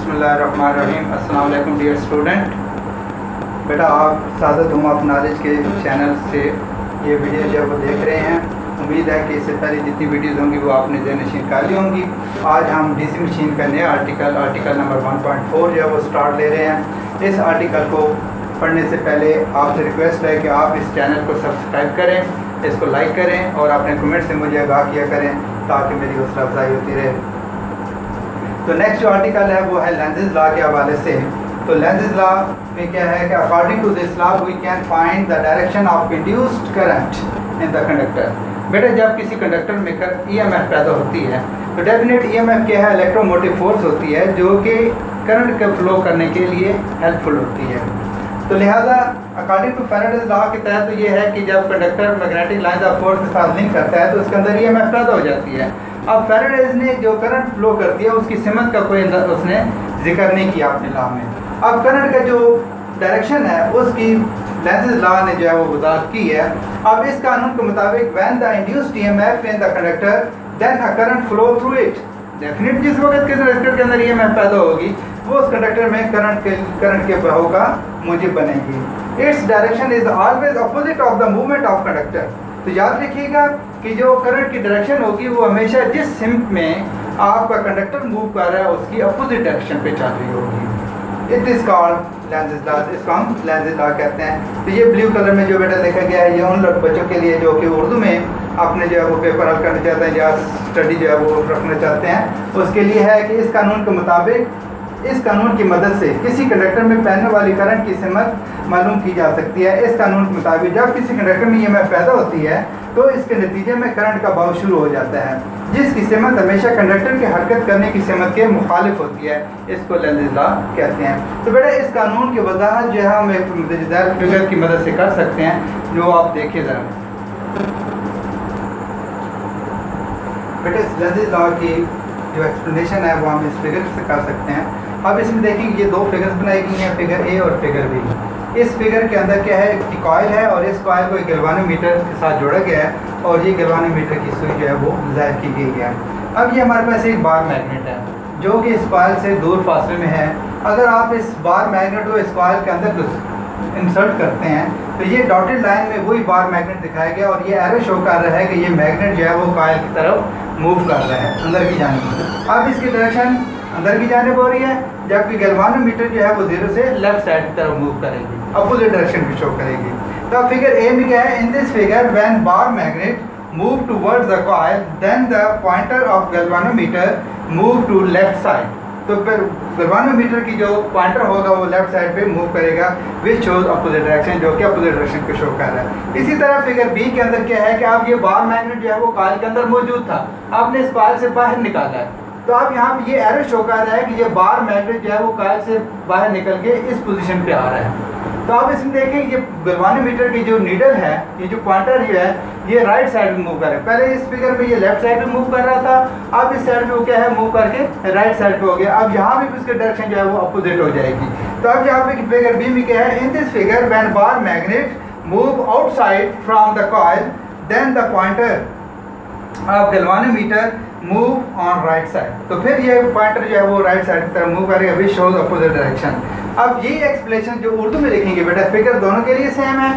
बिस्मिल्लाहिर्रहमानिर्रहीम। अस्सलाम वालेकुम डियर स्टूडेंट। बेटा आप सादत होम ऑफ नॉलेज के चैनल से ये वीडियो जो वो देख रहे हैं, उम्मीद है कि इससे पहले जितनी वीडियोज़ होंगी वो आपने ज़हन-नशीन कर ली होंगी। आज हम डीसी मशीन का नया आर्टिकल नंबर 1.4 जो है वो स्टार्ट ले रहे हैं। इस आर्टिकल को पढ़ने से पहले आपसे रिक्वेस्ट है कि आप इस चैनल को सब्सक्राइब करें, इसको लाइक करें और अपने कमेंट से मुझे आगाह किया करें ताकि मेरी हौसला अफजाई होती रहे। तो नेक्स्ट जो आर्टिकल है वो है लेंजेस लॉ के हवाले से। तो लेंजेस लॉ में क्या है कि according to this law we can find the direction of induced current in the conductor. बेटा जब किसी कंडक्टर में ईएमएफ पैदा होती है तो डेफिनेट ईएमएफ क्या है, इलेक्ट्रोमोटिव फोर्स होती है जो कि करंट का फ्लो करने के लिए हेल्पफुल होती है। तो लिहाजा अकॉर्डिंग टू फैराडेज लॉ के तहत तो ये है कि जब conductor magnetic lines of force के साथ लिंक करता है तो उसके अंदर ईएमएफ पैदा हो जाती है। अब फैराडेज ने जो करंट फ्लो करती है उसकी सिमत का कोई उसने जिक्र नहीं किया अपने लॉ में। अब करंट का जो डायरेक्शन है उसकी लेंजेस लॉ ने जो है वो वजाहत की है। अब इस कानून के मुताबिक when the induced EMF in the conductor then a current flow through it. Definite जिस वक्त के कंडक्टर के अंदर ईएमएफ पैदा होगी वो उस कंडक्टर में करंट के बहाव का मूजिब बनेगी। Its direction is always opposite of the movement of conductor. तो याद रखिएगा कि जो करंट की डायरेक्शन होगी वो हमेशा जिस सिमत में आपका कंडक्टर मूव कर रहा है उसकी अपोजिट डायरेक्शन पे चल रही होगी। It is called Lenz's law, इसको हम लेंजेस लॉ कहते हैं। तो ये ब्लू कलर में जो बेटा लिखा गया है ये उन बच्चों के लिए जो कि उर्दू में अपने जो है वो पेपर हल करना चाहते हैं या स्टडी जो है वो रखना चाहते हैं, उसके लिए है कि इस कानून के मुताबिक इस कानून की मदद से किसी कंडक्टर में बहने वाली करंट की सिमत मालूम की जा सकती है। इस कानून के मुताबिक जब किसी कंडक्टर में ईएमएफ पैदा होती है तो इसके नतीजे में करंट का बहाव शुरू हो जाता है जिसकी सिमत हमेशा कंडक्टर की हरकत करने की सिमत के मुखालिफ होती है। इसको लेंजेस लॉ कहते हैं। तो बेटा इस कानून की वजाहत जो है हम एक मजेदार फिगर की मदद से कर सकते हैं, जो आप देखिए ज़रा। बेटा इस लेंजेस लॉ की जो एक्सप्लेनेशन है वो हम इस फिगर से कर सकते हैं। अब इसमें देखिए ये दो फिगर्स बनाई गई हैं, फिगर ए और फिगर बी। इस फिगर के अंदर क्या है कि कॉइल है और इस कॉइल को एक गैल्वानोमीटर के साथ जोड़ा गया है और ये गैल्वानोमीटर की सुई जो है वो ज़ाहिर की गई है। अब ये हमारे पास एक बार मैग्नेट है जो कि इस कॉइल से दूर फासले में है। अगर आप इस बार मैग्नेट को इस कॉइल के अंदर इंसर्ट करते हैं तो ये डॉटेड लाइन में वही बार मैग्नेट दिखाया गया और ये एरो शो कर रहा है कि ये मैग्नेट जो है वो कॉइल की तरफ मूव कर रहा है अंदर की जानिब। अब इसकी डायरेक्शन अंदर की जानिब हो रही है जबकि गैल्वानोमीटर जो है वो जीरो से लेफ्ट साइड की तरफ मूव करेगी, अपोजिट डायरेक्शन भी शो करेगी। तो फिगर ए में क्या है, in this figure when bar magnet move towards the coil then the pointer of galvanometer move to left side. तो फिर गैल्वानोमीटर की जो पॉइंटर होगा वो लेफ्ट साइड पे मूव करेगा विच शोज अपोजिट डायरेक्शन, जो कि अपोजिट डायरेक्शन को शो कर रहा है। इसी तरह फिगर बी के अंदर क्या है कि अब ये बार मैग्नेट जो है वो कॉइल के अंदर मौजूद था, आपने इस कॉइल से बाहर निकाला है। तो अब यहाँ पे ये एरो शो कर रहा है कि ये बार मैग्नेट जो है वो कॉइल से बाहर निकल के इस पोजीशन पे आ रहा है। तो आप इसमें देखें ये गैल्वानोमीटर की जो नीडल है, ये जो पॉइंटर जो है ये राइट साइड में मूव कर रहा है। पहले इस फिगर में ये लेफ्ट साइड में मूव कर रहा था, अब इस साइड में वो क्या है मूव करके राइट साइड पे हो गया। अब यहाँ भी उसकी डायरेक्शन जो है वो अपोजिट हो जाएगी। तो अब यहाँ पे फिगर बी में क्या है, in this figure when bar magnet move outside from the coil then the pointer of galvanometer move on right side. तो फिर ये पॉइंटर जो है वो राइट साइड की तरफ मूव करेगा विच शोज अपोजिट डायरेक्शन। अब ये एक्सप्लेनेशन जो उर्दू में लिखेंगे बेटा फिगर दोनों के लिए सेम है,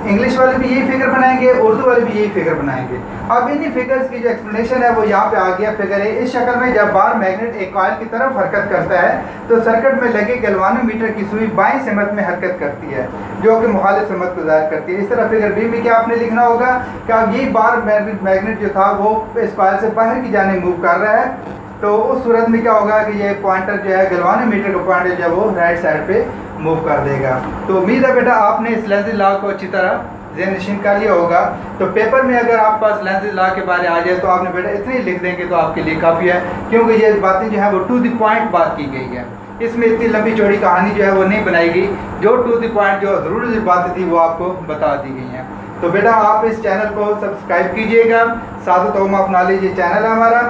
इंग्लिश वाले भी यही फिगर बनाएंगे, उर्दू वाले भी यही फिगर बनाएंगे। अब इन्हीं फिगर्स की जो एक्सप्लेनेशन है वो यहाँ पे आ गया फिगर है। इस शक्ल में जब बार मैग्नेट एक कॉइल की तरफ हरकत करता है तो सर्किट में लगे गैल्वानोमीटर की सुई बाईं सिमत में हरकत करती है जो कि मुखालिफ सिमत को ज़ाहिर करती है। इस तरह फिगर बी में क्या आपने लिखना होगा कि अब ये बार मैग्नेट जो था वो इस कॉइल से बाहर की जानिब मूव कर रहा है। तो उस सूरत में क्या होगा कि ये पॉइंटर जो है गैल्वानोमीटर का पॉइंटर जो है वो राइट साइड पे मूव कर देगा। तो उम्मीद है बेटा आपने इस लेंजेस लॉ को अच्छी तरह ज़हन-नशीन कर लिया होगा। तो पेपर में अगर आप पास लेंजेस लॉ के बारे आ जाए तो आपने बेटा इतनी लिख देंगे तो आपके लिए काफ़ी है, क्योंकि ये बातें जो है वो टू द पॉइंट बात की गई है। इसमें इतनी लंबी चौड़ी कहानी जो है वो नहीं बनाई गई, जो टू द पॉइंट जो ज़रूरी बातें थी वो आपको बता दी गई हैं। तो बेटा आप इस चैनल को सब्सक्राइब कीजिएगा, सादत होम ऑफ नॉलेज ये चैनल है हमारा,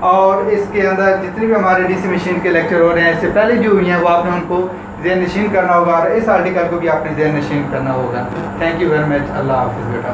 और इसके अंदर जितनी भी हमारे डीसी मशीन के लेक्चर हो रहे हैं इससे पहले जो हुई हैं वो आपने उनको ज़हन-नशीन करना होगा और इस आर्टिकल को भी आपने ज़हन-नशीन करना होगा। Thank you very much. अल्लाह हाफ़िज़ बेटा।